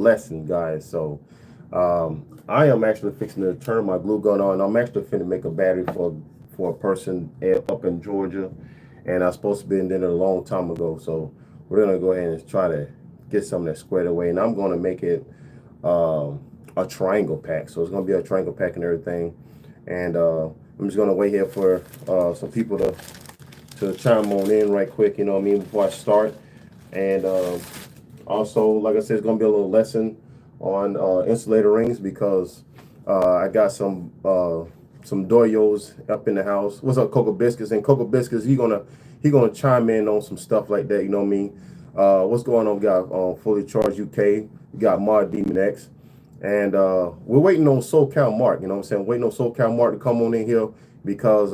lesson, guys. So I am actually fixing to turn my glue gun on. I'm actually finna make a battery for a person up in Georgia, and I was supposed to be in there a long time ago. So we're gonna go ahead and try to get some of that squared away, and I'm gonna make it a triangle pack. So it's gonna be a triangle pack and everything. And I'm just gonna wait here for some people to chime on in right quick, you know what I mean, before I start. And also, like I said, it's gonna be a little lesson on insulator rings, because I got some doyos up in the house. What's up, Cocoa Biscuits? And Cocoa Biscuits, he gonna chime in on some stuff like that, you know what I mean. What's going on? We got Fully Charged UK, we got Mod Demon X, and we're waiting on SoCal Mark, you know what I'm saying, waiting on SoCal Mark to come on in here, because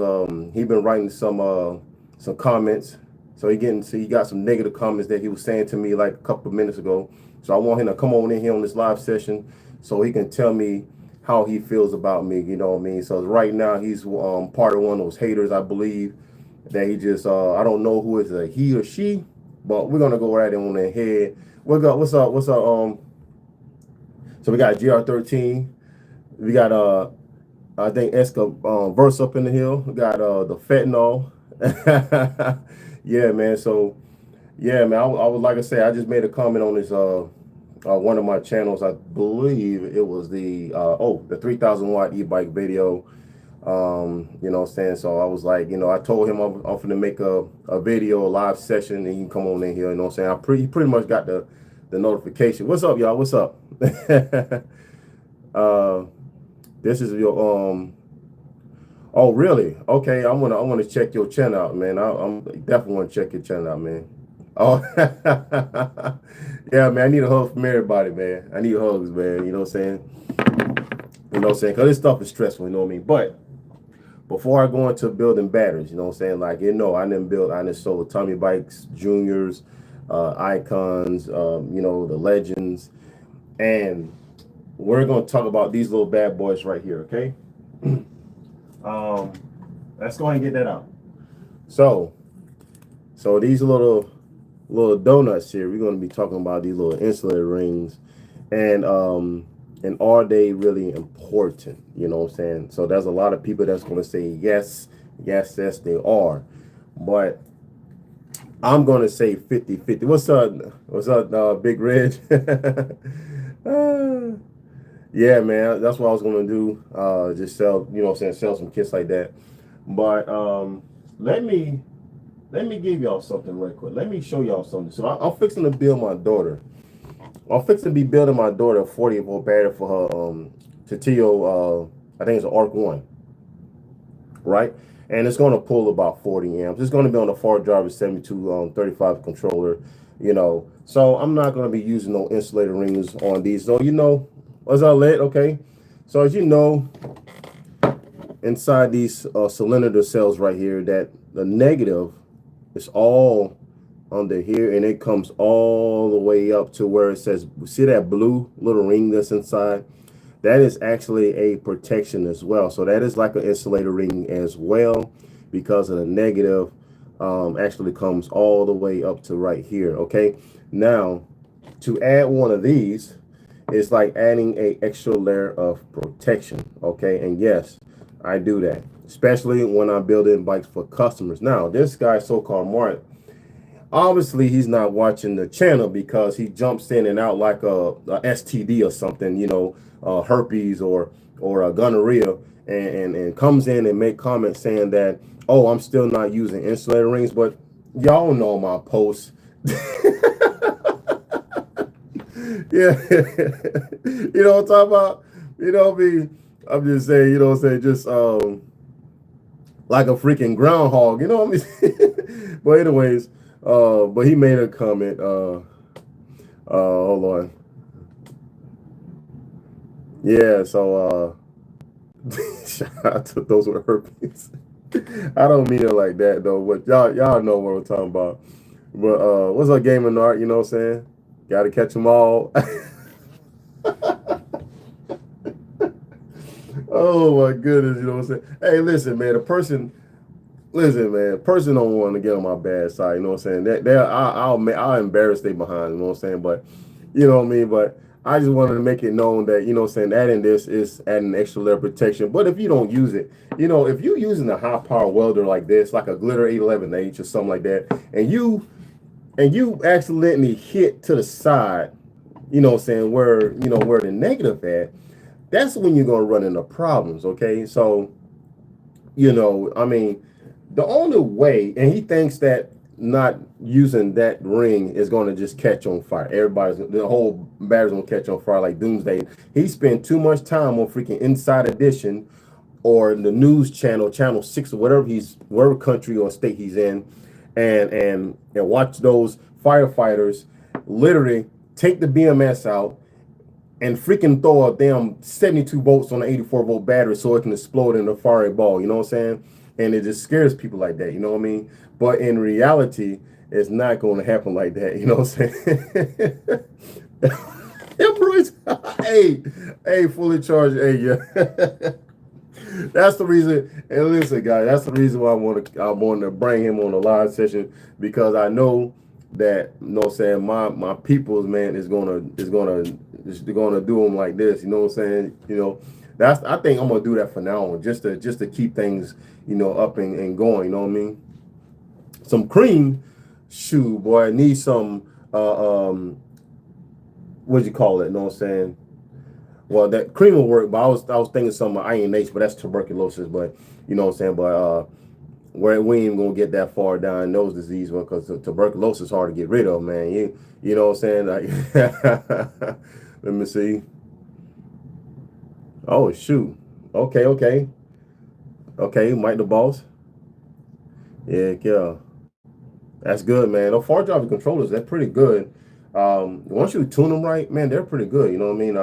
he been writing some comments. So he got some negative comments that he was saying to me like a couple of minutes ago. So I want him to come on in here on this live session so he can tell me how he feels about me, you know what I mean? So right now he's part of one of those haters, I believe, that he just I don't know who is a he or she, but we're gonna go right on ahead. What's up? So we got GR13, we got I think Eska Verse up in the hill, we got the fentanyl. Yeah, man. So yeah, man, I was, like I say, I just made a comment on this one of my channels. I believe it was the 3,000 watt e-bike video. You know what I'm saying? So I was like, you know, I told him I'm going to make a video, a live session, and he can come on in here, you know what I'm saying? He pretty much got the notification. What's up, y'all? What's up? This is your oh, really? Okay, I wanna check your channel out, man. I'm definitely want to check your channel out, man. Oh, yeah, man. I need a hug from everybody, man. I need hugs, man. You know what I'm saying? You know what I'm saying? Because this stuff is stressful, you know what I mean? But before I go into building batteries, you know what I'm saying? Like, you know, I done sold Tommy Bikes, Juniors, Icons, you know, the Legends. And we're going to talk about these little bad boys right here, okay? Let's go ahead and get that out. So these little donuts here, we're going to be talking about these little insulator rings, and are they really important? You know what I'm saying? So there's a lot of people that's going to say yes, they are, but I'm going to say 50-50. What's up, Big Red? Yeah, man, that's what I was going to do. Just sell, you know what I'm saying, sell some kits like that. But let me give y'all something real quick. Let me show y'all something. So I'm fixing to build my daughter. I'm fixing to be building my daughter a 40-volt battery for her Titio, I think it's an Arc 1, right? And it's going to pull about 40 amps. It's going to be on the far driver 7235 controller, you know. So I'm not going to be using no insulator rings on these. So, you know, what's up, Led? Okay. So as you know, inside these cylinder cells right here, that the negative is all under here, and it comes all the way up to where it says, see that blue little ring that's inside? That is actually a protection as well. So that is like an insulator ring as well, because of the negative actually comes all the way up to right here. Okay, now to add one of these, it's like adding a extra layer of protection. Okay, and yes, I do that, especially when I'm building bikes for customers. Now this guy, so-called Mark, obviously he's not watching the channel, because he jumps in and out like a STD or something, you know, herpes or a gonorrhea, and comes in and make comments saying that, oh, I'm still not using insulator rings. But y'all know my posts. Yeah. You know what I'm talking about? You know what I mean? I'm just saying, you know what I'm saying, just like a freaking groundhog, you know what I mean? But anyways, but he made a comment, hold on. Yeah, so shout out to those with herpes. I don't mean it like that though, but y'all know what I'm talking about. But what's up, Gaming Art? You know what I'm saying? Gotta catch them all. Oh my goodness, you know what I'm saying? Hey, listen, man, listen, man, person don't want to get on my bad side, you know what I'm saying? I'll embarrass they behind, you know what I'm saying? But you know what I mean? But I just wanted to make it known that, you know what I'm saying, adding this is adding extra layer of protection. But if you don't use it, you know, if you're using a high power welder like this, like a glitter 811H or something like that, and you accidentally hit to the side, you know what I'm saying, where, you know, where the negative at, that's when you're going to run into problems. Okay. So, you know, I mean, the only way, and he thinks that not using that ring is going to just catch on fire. The whole battery's going to catch on fire like doomsday. He spent too much time on freaking Inside Edition or the news channel, channel 6 or whatever country or state he's in, and watch those firefighters literally take the BMS out and freaking throw a damn 72 volts on an 84 volt battery so it can explode in a fiery ball. You know what I'm saying? And it just scares people like that. You know what I mean? But in reality, it's not going to happen like that. You know what I'm saying? hey, fully charged. Hey, yeah. That's the reason. And listen, guys, that's the reason why I want to bring him on a live session, because I know that, you know what I'm saying, my people's, man, is gonna do them like this. You know what I'm saying? You know, I think I'm gonna do that for now on, just to keep things, you know, up and going. You know what I mean? Some cream, shoe, boy. I need some what'd you call it? You know what I'm saying? Well, that cream will work, but I was thinking some INH, but that's tuberculosis. But you know what I'm saying? But we ain't even gonna get that far down nose disease, because tuberculosis is hard to get rid of, man. You know what I'm saying? Like, let me see. Oh shoot. Okay, Mike the boss. Yeah. That's good, man. The far driving controllers, they're pretty good. Once you tune them right, man, they're pretty good. You know what I mean?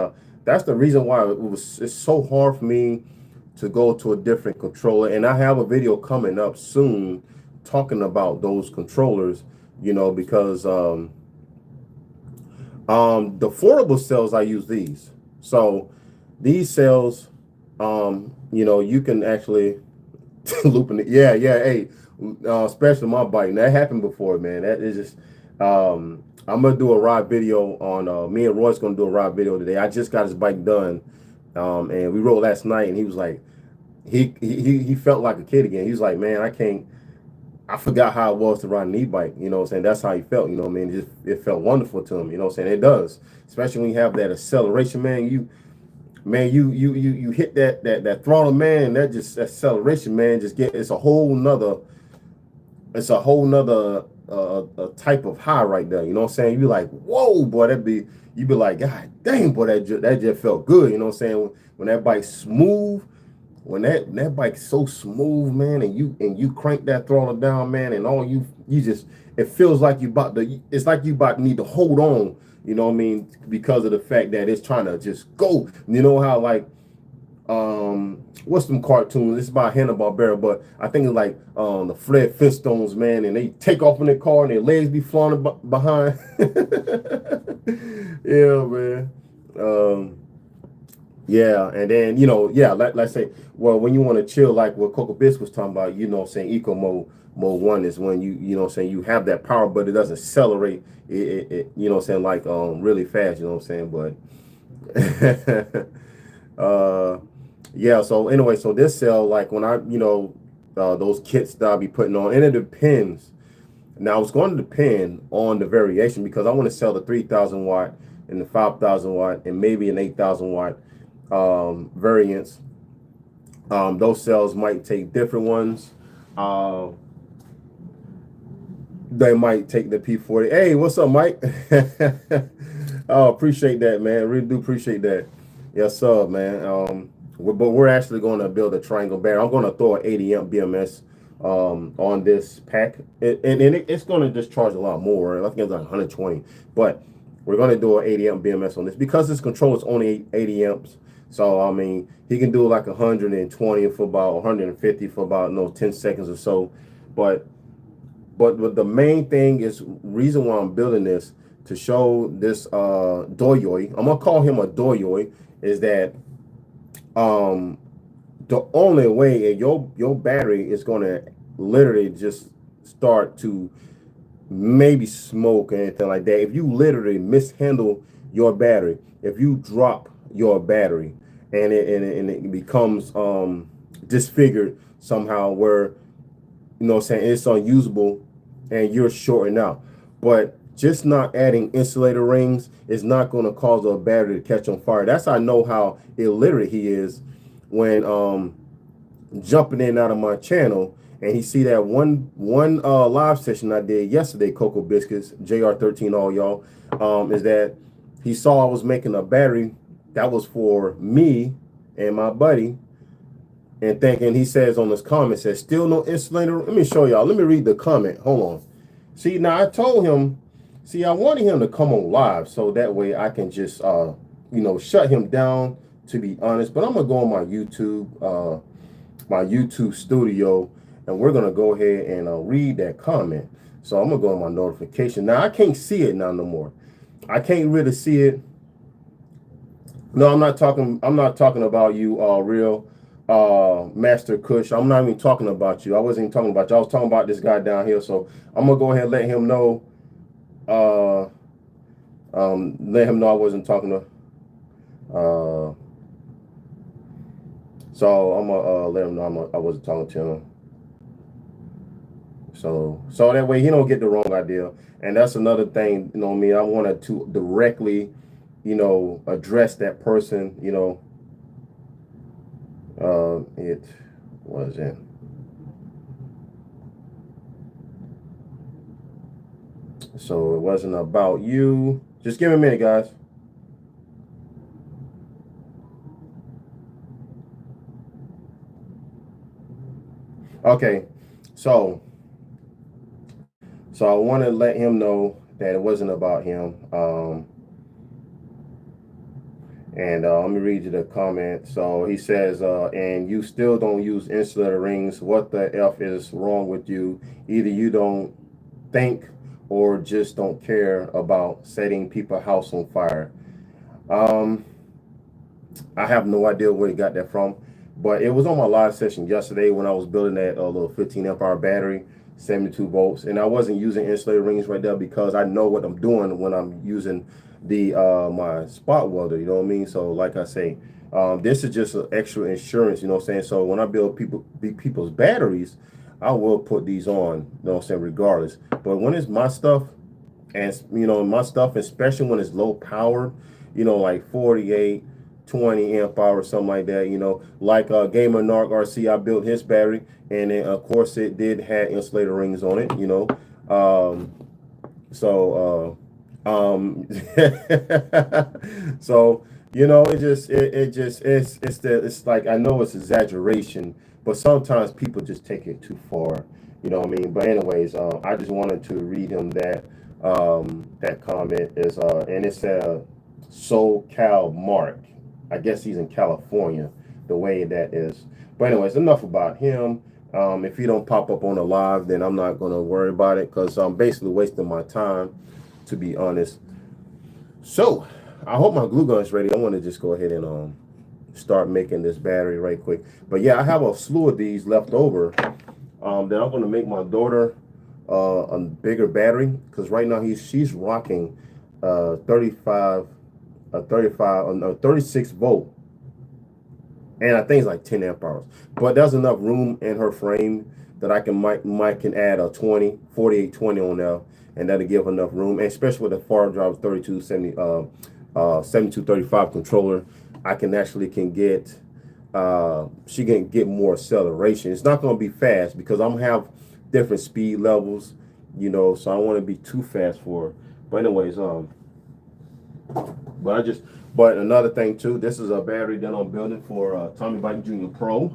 That's the reason why it's so hard for me to go to a different controller. And I have a video coming up soon talking about those controllers, you know, because the affordable cells, I use these. So these cells, you know, you can actually looping it. Yeah, hey, especially my bike. And that happened before, man. That is just I'm gonna do a ride video on me and Roy's gonna do a ride video today. I just got his bike done, and we rode last night, and he was like, he felt like a kid again. He was like, man, I forgot how it was to ride an e-bike. You know what I'm saying? That's how he felt. You know what I mean? It felt wonderful to him. You know what I'm saying? It does, especially when you have that acceleration, man. You hit that throttle, man. That acceleration, man. It's a whole nother type of high right there. You know what I'm saying? You be like, whoa, boy, you be like, God dang, boy, that just felt good. You know what I'm saying? When that bike's smooth, when that bike's so smooth, man, and you crank that throttle down, man, and all you just, it feels like it's like you about to need to hold on, you know what I mean, because of the fact that it's trying to just go. You know how, like, what's some cartoons? It's about Hanna-Barbera, but I think it's like the Fred Flintstones, man, and they take off in their car and their legs be flaunting behind. Yeah, man. Yeah, and then, you know, yeah, let's say, well, when you want to chill, like what Coco Biscuit was talking about, you know what I'm saying, eco mode 1 is when you know what I'm saying, you have that power, but it doesn't accelerate it, you know what I'm saying, like really fast, you know what I'm saying, but yeah, so anyway, so this cell, like when I, you know, those kits that I'll be putting on, and it depends. Now it's going to depend on the variation, because I want to sell the 3,000 watt and the 5,000 watt and maybe an 8,000 watt variants. Those cells might take different ones. They might take the P40. Hey, what's up, Mike? Oh, appreciate that, man. Really do appreciate that. Yes, sir, man. But we're actually going to build a triangle battery. I'm going to throw an 80 amp BMS on this pack, and it's going to discharge a lot more. I think it's like 120, but we're going to do an 80 amp BMS on this because this controller is only 80 amps. So I mean, he can do like 120 for about 150 for about 10 seconds or so. But the main thing is, reason why I'm building this, to show this doyoy, I'm gonna call him a doyoy, is that the only way your battery is gonna literally just start to maybe smoke or anything like that, if you literally mishandle your battery, if you drop your battery and it becomes disfigured somehow, where, you know what I'm saying, it's unusable and you're shorting out. But just not adding insulator rings is not going to cause a battery to catch on fire. That's how I know how illiterate he is, when jumping in and out of my channel, and he see that one live session I did yesterday, Cocoa Biscuits, JR13, all y'all, is that he saw I was making a battery that was for me and my buddy, and thinking, he says on this comment, says, still no insulator. Let me show y'all. Let me read the comment. Hold on. See, now I told him, see, I wanted him to come on live so that way I can just, you know, shut him down, to be honest. But I'm going to go on my YouTube studio, and we're going to go ahead and read that comment. So I'm going to go on my notification. Now, I can't see it now no more. I can't really see it. No, I'm not talking about you, real Master Kush. I'm not even talking about you. I wasn't even talking about you. I was talking about this guy down here. So I'm gonna go ahead and let him know. Let him know I wasn't talking to. So I'm gonna let him know I wasn't talking to him. So that way he don't get the wrong idea. And that's another thing, you know what I mean? I wanted to directly, you know, address that person, you know. It wasn't. So it wasn't about you. Just give me a minute, guys. Okay, so I want to let him know that it wasn't about him. And let me read you the comment. So he says, and you still don't use insulator rings. What the F is wrong with you? Either you don't think or just don't care about setting people's house on fire. I have no idea where he got that from, but it was on my live session yesterday when I was building that little 15 amp hour battery, 72 volts, and I wasn't using insulator rings right there because I know what I'm doing when I'm using the my spot welder, you know what I mean? So like I say, this is just an extra insurance, you know what I'm saying? So when I build people's batteries, I will put these on, you know what I'm saying, regardless. But when it's my stuff, and you know, my stuff, especially when it's low powered, you know, like 48, 20 amp hour, something like that, you know, like Gamer Narc RC, I built his battery, and then of course it did have insulator rings on it, you know. So you know, it's like, I know it's exaggeration, but sometimes people just take it too far, you know what I mean? But anyways, I just wanted to read him that that comment is and it said SoCal Mark. I guess he's in California, the way that is. But anyways, enough about him. If he don't pop up on the live, then I'm not going to worry about it, because I'm basically wasting my time, to be honest. So I hope my glue gun is ready. I want to just go ahead and start making this battery right quick. But yeah, I have a slew of these left over that I'm going to make my daughter a bigger battery, because right now she's rocking 36 volt, and I think it's like 10 amp hours. But there's enough room in her frame that I can add a 4820 on there, and that'll give enough room. And especially with the far drive 7235 controller, I can actually get she can get more acceleration. It's not going to be fast because I'm gonna have different speed levels, you know, so I don't want to be too fast for her. But anyways, but another thing too, this is a battery that I'm building for Tommy Bike Junior Pro.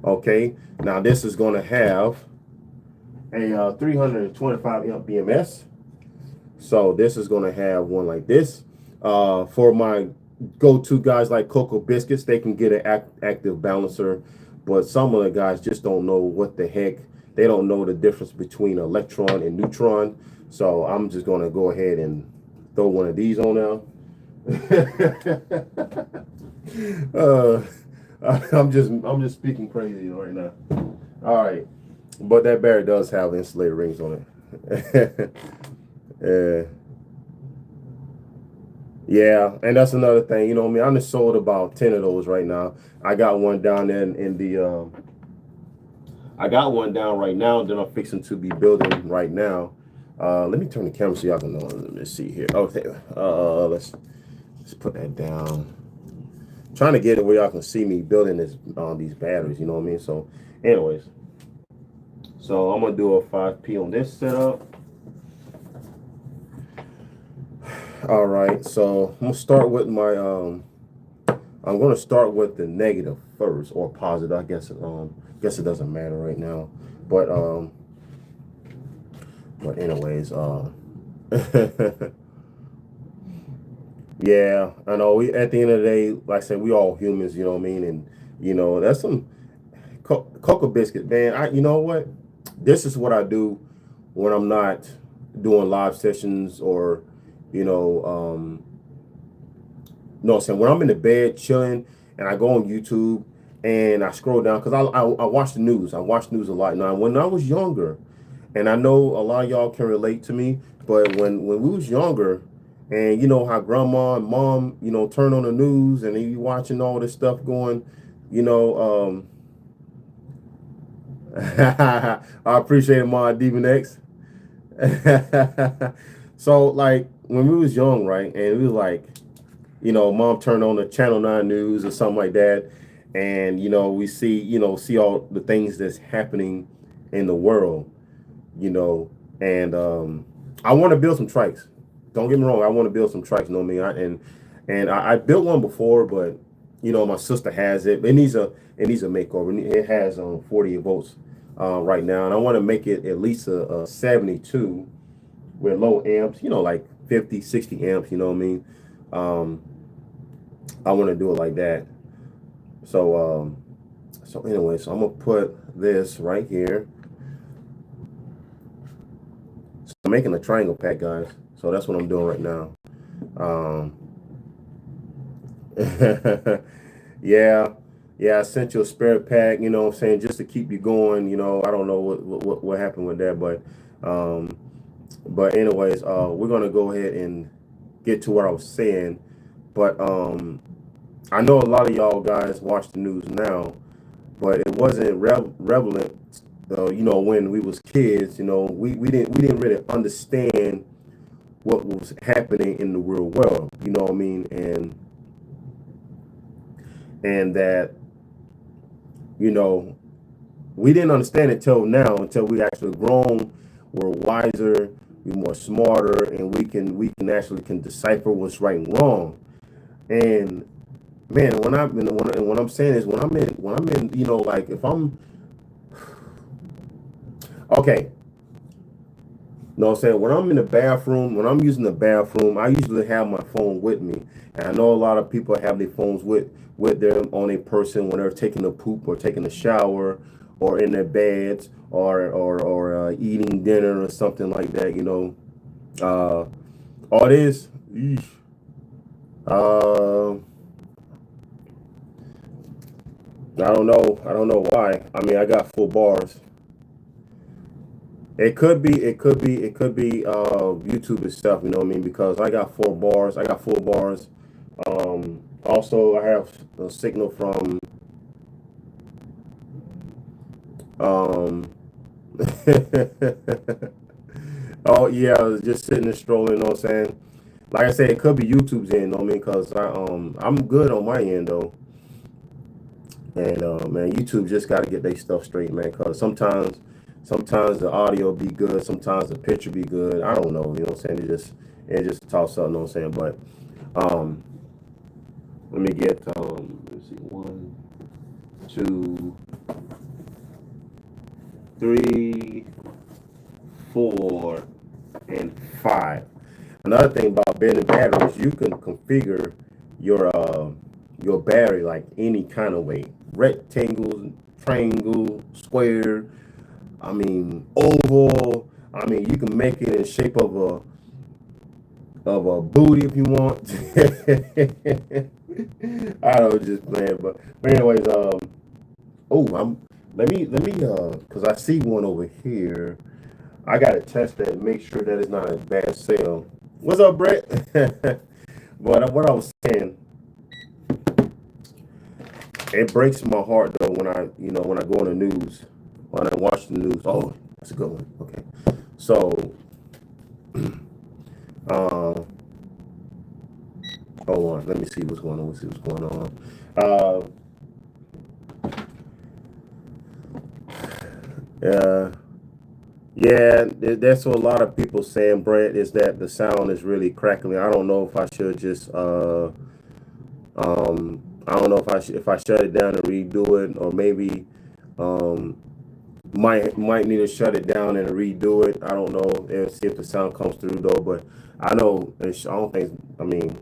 Okay, now this is going to have a 325 amp BMS. So this is going to have one like this. For my go-to guys like Cocoa Biscuits, they can get an active balancer, but some of the guys just don't know what the heck. They don't know the difference between electron and neutron. So I'm just going to go ahead and throw one of these on there. I'm just speaking crazy right now. All right, but that battery does have insulator rings on it. Yeah, and that's another thing. You know what I mean? I'm just sold about 10 of those right now. I got one down there in the I got one down right now that I'm fixing to be building right now. Let me turn the camera so y'all can know. Let me see here. Okay. Let's put that down. Trying to get it where y'all can see me building this these batteries, you know what I mean? So anyways, so I'm gonna do a 5P on this setup. All right, so I'm gonna start with my I'm gonna start with the negative first, or positive. I guess it doesn't matter right now. But anyways, yeah, I know. We at the end of the day, like I said, we all humans, you know what I mean? And you know, that's some cocoa biscuit, man. You know what? This is what I do when I'm not doing live sessions, or you know, no, I'm saying when I'm in the bed chilling and I go on YouTube and I scroll down because I watch the news. I watch news a lot now. When I was younger, and I know a lot of y'all can relate to me, but when we was younger, and you know how grandma and mom, you know, turn on the news and they be watching all this stuff going, you know, I appreciate it, Ma Demon X. So like when we was young, right, and we was like, you know, mom turned on the Channel 9 news or something like that, and you know, we see all the things that's happening in the world, you know, and I want to build some trikes. Don't get me wrong, I want to build some trikes, you know what I mean? I built one before, but you know, my sister has it. It needs a makeover. It has 48 volts right now, and I want to make it at least a 72 with low amps, you know, like 50, 60 amps, you know what I mean? Um, I want to do it like that. So anyway, so I'm gonna put this right here. So I'm making a triangle pack, guys. So that's what I'm doing right now. Um, yeah, I sent you a spare pack, you know what I'm saying, just to keep you going, you know. I don't know what happened with that, but anyways, we're gonna go ahead and get to what I was saying. But I know a lot of y'all guys watch the news now, but it wasn't relevant, you know, when we was kids. You know, we didn't really understand what was happening in the real world. You know what I mean? And that, you know, we didn't understand it until now, until we actually grown, we're wiser, we're more smarter, and we can actually can decipher what's right and wrong. And man, when I'm saying is when I'm in, you know, like if I'm okay, know what I'm saying? When I'm in the bathroom, when I'm using the bathroom, I usually have my phone with me. And I know a lot of people have their phones with them on a person when they're taking a poop or taking a shower or in their beds or eating dinner or something like that, you know. All this, eesh, uh, I don't know. I don't know why. I mean, I got full bars. It could be YouTube itself, you know what I mean? Because I got 4 bars. I got 4 bars. Also, I have a signal from um oh yeah, I was just sitting there strolling, you know what I'm saying? Like I said, it could be YouTube's end, you know what I mean? Because I'm good on my end though. And man, YouTube just got to get their stuff straight, man. Because sometimes the audio be good, sometimes the picture be good. I don't know, you know what I'm saying? It just toss up, you know what I'm saying? But um, let me get let's see, 1, 2, 3, 4, and 5. Another thing about building batteries, you can configure your battery like any kind of way, rectangle, triangle, square. I mean, oval. I mean, you can make it in shape of a booty if you want. I don't know, just playing, but anyways, oh, let me because I see one over here. I gotta test that, make sure that it's not a bad sale. What's up, Brett? But what I was saying, it breaks my heart though when when I go on the news, when I watch the news. Oh, that's a good one. Okay, so hold on, let me see what's going on. Let's see what's going on. Uh, yeah, that's what a lot of people saying, Brett, is that the sound is really crackling. I don't know if I should just I don't know if I shut it down and redo it, or maybe um might need to shut it down and redo it. I don't know, and see if the sound comes through though. But I know I don't think. I mean,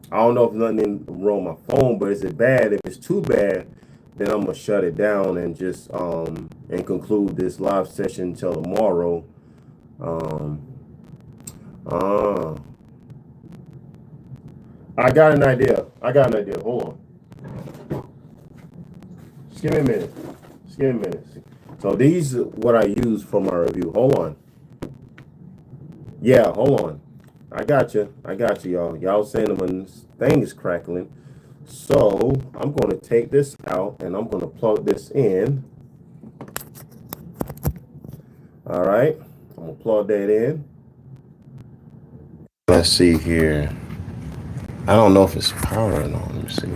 I don't know if nothing wrong with my phone, but is it bad? If it's too bad, then I'm gonna shut it down and just and conclude this live session until tomorrow. Um, uh, I got an idea. I got an idea. Hold on. Just give me a minute. Just give me a minute. So these are what I use for my review. Hold on. Yeah, hold on. I got you. I got you, y'all. Y'all saying when this thing is crackling. So I'm going to take this out and I'm going to plug this in. All right. I'm going to plug that in. Let's see here. I don't know if it's powering on. Let me see.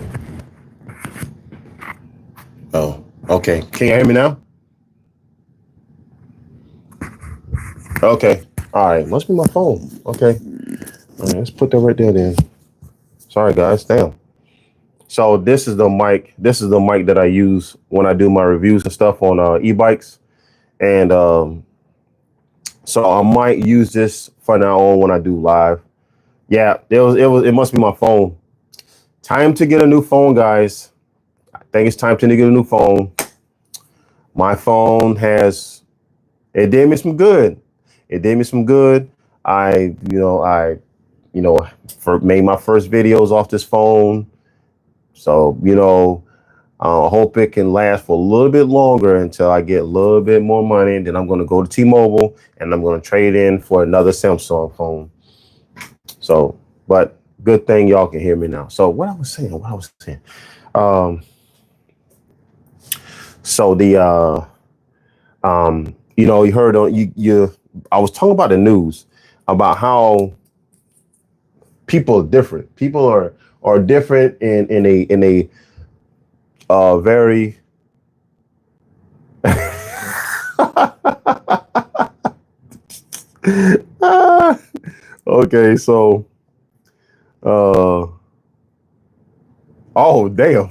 Oh, okay. Can you hear me now? Okay. All right. Must be my phone. Okay. All right, let's put that right there then. Sorry, guys. Damn. So this is the mic. This is the mic that I use when I do my reviews and stuff on e-bikes. And so I might use this for now on when I do live. Yeah, it must be my phone. Time to get a new phone, guys. I think it's time to get a new phone. My phone it did me some good. It did me some good. I made my first videos off this phone. So, I hope it can last for a little bit longer until I get a little bit more money. And then I'm going to go to T-Mobile and I'm going to trade in for another Samsung phone. So, but good thing y'all can hear me now. So what I was saying, so the, you heard on I was talking about the news about how people are different. People are different in a very okay, so oh damn.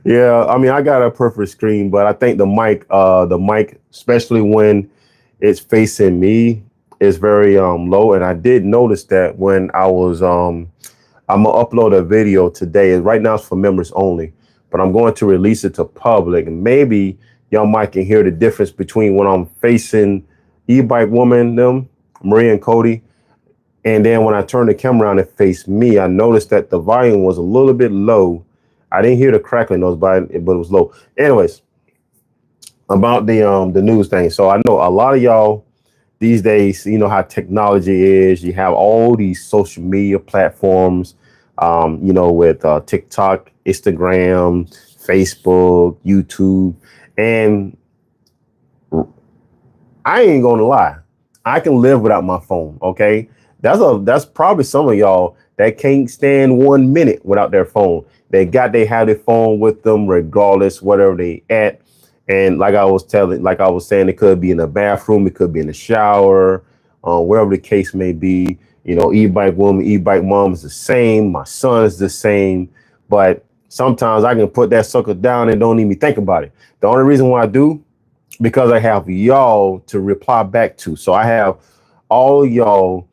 Yeah, I mean I got a perfect screen, but I think the mic, especially when it's facing me, is very low. And I did notice that when I'm gonna upload a video today. Right now it's for members only, but I'm going to release it to public. And maybe y'all might can hear the difference between when I'm facing e-bike woman, them, Maria and Cody. And then when I turned the camera around and faced me, I noticed that the volume was a little bit low. I didn't hear the crackling noise, but it was low. Anyways, about the news thing. So I know a lot of y'all these days, you know how technology is. You have all these social media platforms, with TikTok, Instagram, Facebook, YouTube. And I ain't gonna lie, I can live without my phone. Okay. That's probably some of y'all that can't stand 1 minute without their phone. They have their phone with them regardless, whatever they at. And like I was saying, it could be in the bathroom, it could be in the shower, wherever the case may be. E-bike woman, e-bike mom is the same. My son is the same. But sometimes I can put that sucker down and don't even think about it. The only reason why I do, because I have y'all to reply back to. So I have all y'all,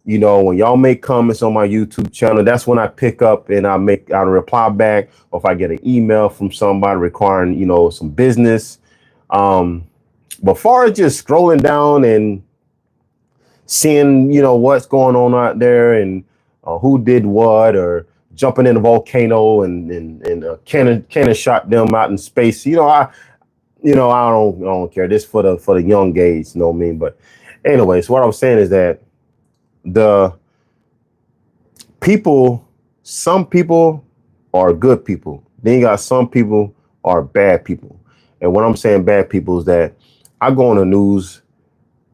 when y'all make comments on my YouTube channel, that's when I pick up and I reply back, or if I get an email from somebody requiring, some business. But far as just scrolling down and seeing, what's going on out there and who did what, or jumping in a volcano and cannon shot them out in space. I don't care. This for the young age, you know what I mean? But anyways, what I was saying is that people, some people are good people. Then you got some people are bad people. And when I'm saying bad people is that I go on the news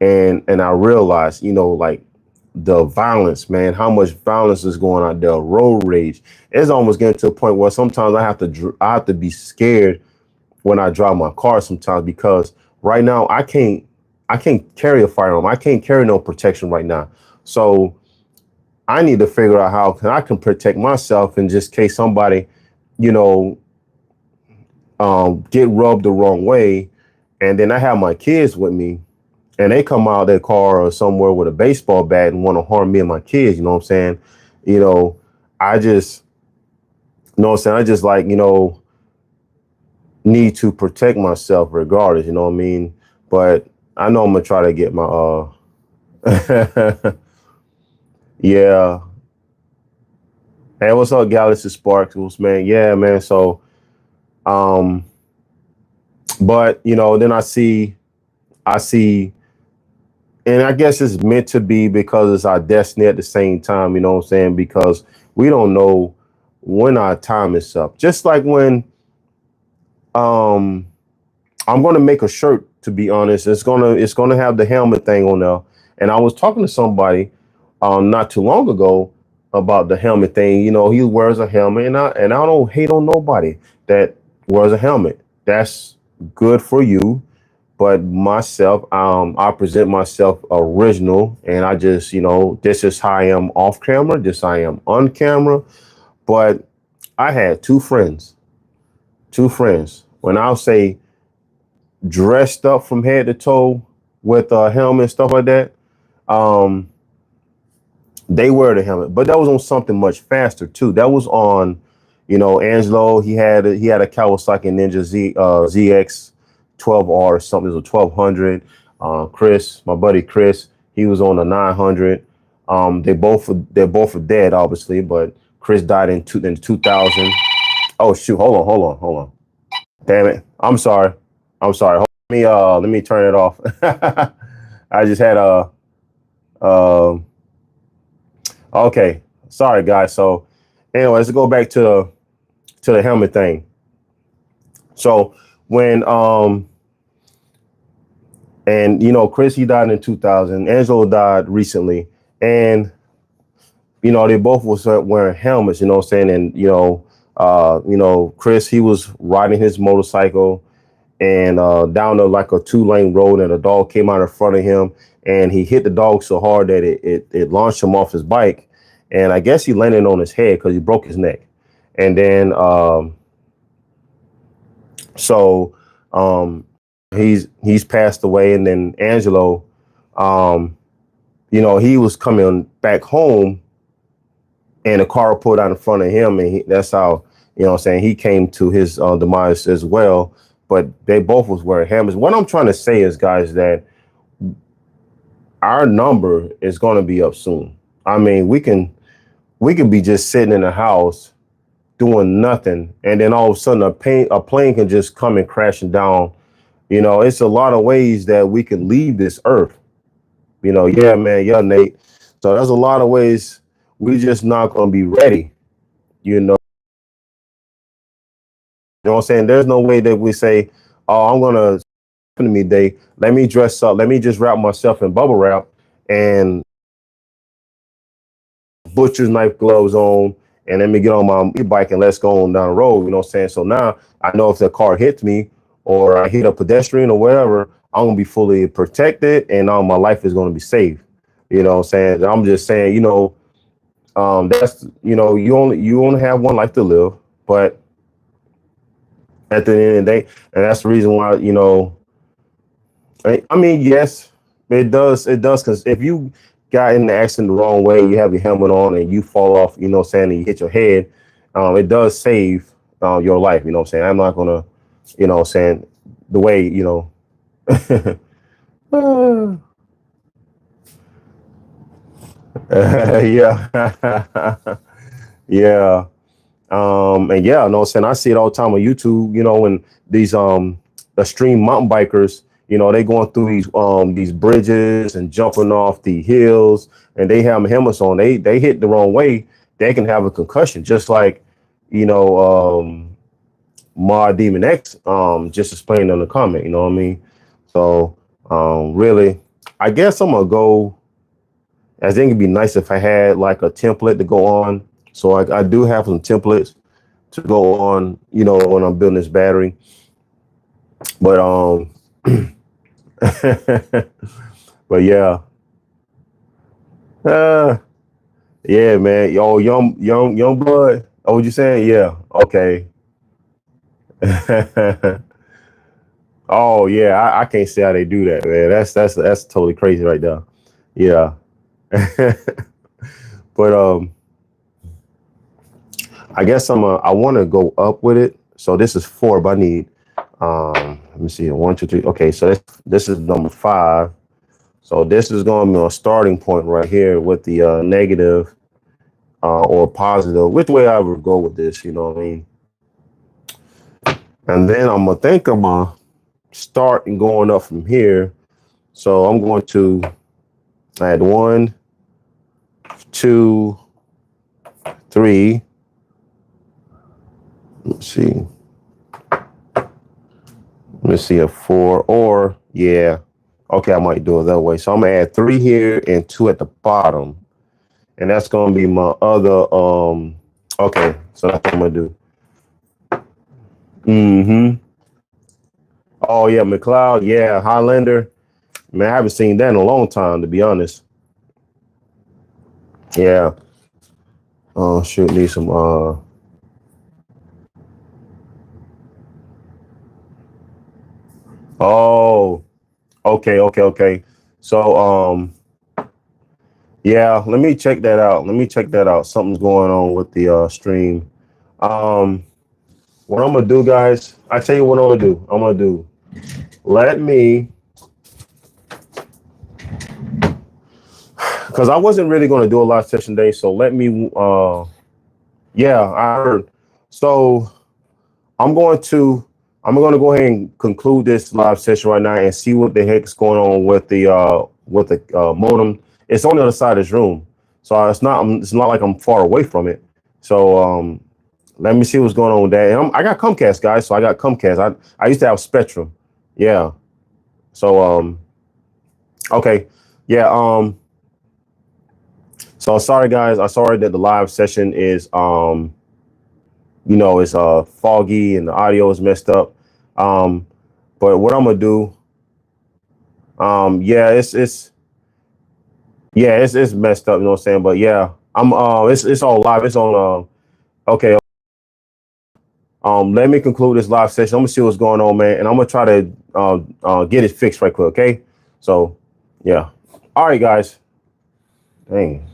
and I realize, like the violence, man, how much violence is going on there, road rage. It's almost getting to a point where sometimes I have to be scared when I drive my car sometimes, because right now I can't carry a firearm. I can't carry no protection right now. So I need to figure out how I can protect myself in just case somebody, you know, get rubbed the wrong way. And then I have my kids with me and they come out of their car or somewhere with a baseball bat and want to harm me and my kids. You know what I'm saying? You know, I just, you know what I'm saying? I just like, need to protect myself regardless. You know what I mean? But I know I'm going to try to get my, yeah. Hey, what's up, Galaxy Sparkles, man? Yeah, man. So, um, but then I see, and I guess it's meant to be because it's our destiny at the same time. You know what I'm saying? Because we don't know when our time is up. Just like when, um, I'm gonna make a shirt. To be honest, it's gonna have the helmet thing on there. And I was talking to somebody, not too long ago about the helmet thing. He wears a helmet, and I don't hate on nobody that wears a helmet. That's good for you. But myself, I present myself original, and I just, this is how I am off camera. This I am on camera. But I had two friends. When I'll say dressed up from head to toe with a helmet and stuff like that, um, they wear the helmet. But that was on something much faster too. That was on, Angelo. He had a Kawasaki Ninja ZX 12R or something. It was a 1200. Chris, my buddy Chris, he was on a 900. They're both dead, obviously, but Chris died in 2000. Oh shoot! Hold on. Damn it! I'm sorry. Let me turn it off. I just had a okay. Sorry guys. So anyway, let's go back to the helmet thing. So when and Chris, he died in 2000. Angelo died recently, and they both was wearing helmets. You know what I'm saying? And Chris, he was riding his motorcycle and down like a 2-lane road, and a dog came out in front of him, and he hit the dog so hard that it launched him off his bike, and I guess he landed on his head because he broke his neck, and then so he's passed away, and then Angelo, um, he was coming back home, and a car pulled out in front of him, and that's how what I'm saying, he came to his demise as well. But they both was wearing helmets. What I'm trying to say is, guys, that our number is going to be up soon. I mean, we can be just sitting in the house doing nothing, and then all of a sudden a plane can just come and crashing down. It's a lot of ways that we can leave this earth. Yeah, man, yeah, Nate. So there's a lot of ways we just not going to be ready. You know what I'm saying? There's no way that we say, oh, I'm going to to me day. Let me dress up. Let me just wrap myself in bubble wrap and butcher's knife gloves on, and let me get on my e-bike and let's go on down the road. You know what I'm saying? So now I know if the car hits me or I hit a pedestrian or whatever, I'm gonna be fully protected, and my life is gonna be safe. You know what I'm saying? I'm just saying, that's you only have one life to live, but at the end of the day, and that's the reason why, I mean, yes, it does. It does. Because if you got in the accident the wrong way, you have your helmet on and you fall off, saying, and you hit your head, it does save your life. You know what I'm saying? I'm not going to, saying the way, yeah. Yeah. And yeah, I know what I'm saying, I see it all the time on YouTube, when these extreme mountain bikers, they going through these bridges and jumping off the hills, and they have helmets on. They hit the wrong way, they can have a concussion, just like, you know, Mod Demon X just explained in the comment, you know what I mean? So really, I guess I'm gonna go. I think it'd be nice if I had like a template to go on. So I do have some templates to go on, you know, when I'm building this battery. But but yeah. Uh yeah, man. Yo, young blood. Oh, what you saying? Yeah. Okay. Oh yeah, I can't see how they do that, man. That's totally crazy right there. Yeah. But I guess I want to go up with it. So this is 4, but I need let me see, 1, 2, 3. Okay, so this is number 5. So this is going to be a starting point right here with the negative or positive, which way I would go with this, you know what I mean? And then I'm gonna start and going up from here. So I'm going to add 1, 2, 3. Let's see. Let's see, a 4, or yeah. Okay, I might do it that way. So I'm gonna add 3 here and 2 at the bottom. And that's gonna be my other okay, so that's what I'm gonna do. Oh yeah, McLeod, yeah, Highlander. Man, I haven't seen that in a long time, to be honest. Yeah. Oh shoot, need some oh, okay. So yeah, let me check that out. Something's going on with the stream. What I'm gonna do, guys, I tell you what I'm gonna do. Let me, because I wasn't really gonna do a live session day, so let me yeah, I heard. So I'm gonna go ahead and conclude this live session right now and see what the heck is going on with the modem. It's on the other side of this room, so it's not like I'm far away from it. So let me see what's going on with that. And I got Comcast, guys. So I got Comcast. I used to have Spectrum. Yeah. So okay. Yeah. So sorry, guys. I'm sorry that the live session is you know, it's foggy and the audio is messed up. But what I'm gonna do, yeah, it's messed up, you know what I'm saying? But yeah, it's all live. It's on okay. Let me conclude this live session. I'm gonna see what's going on, man, and I'm gonna try to get it fixed right quick, okay? So yeah. All right, guys. Dang.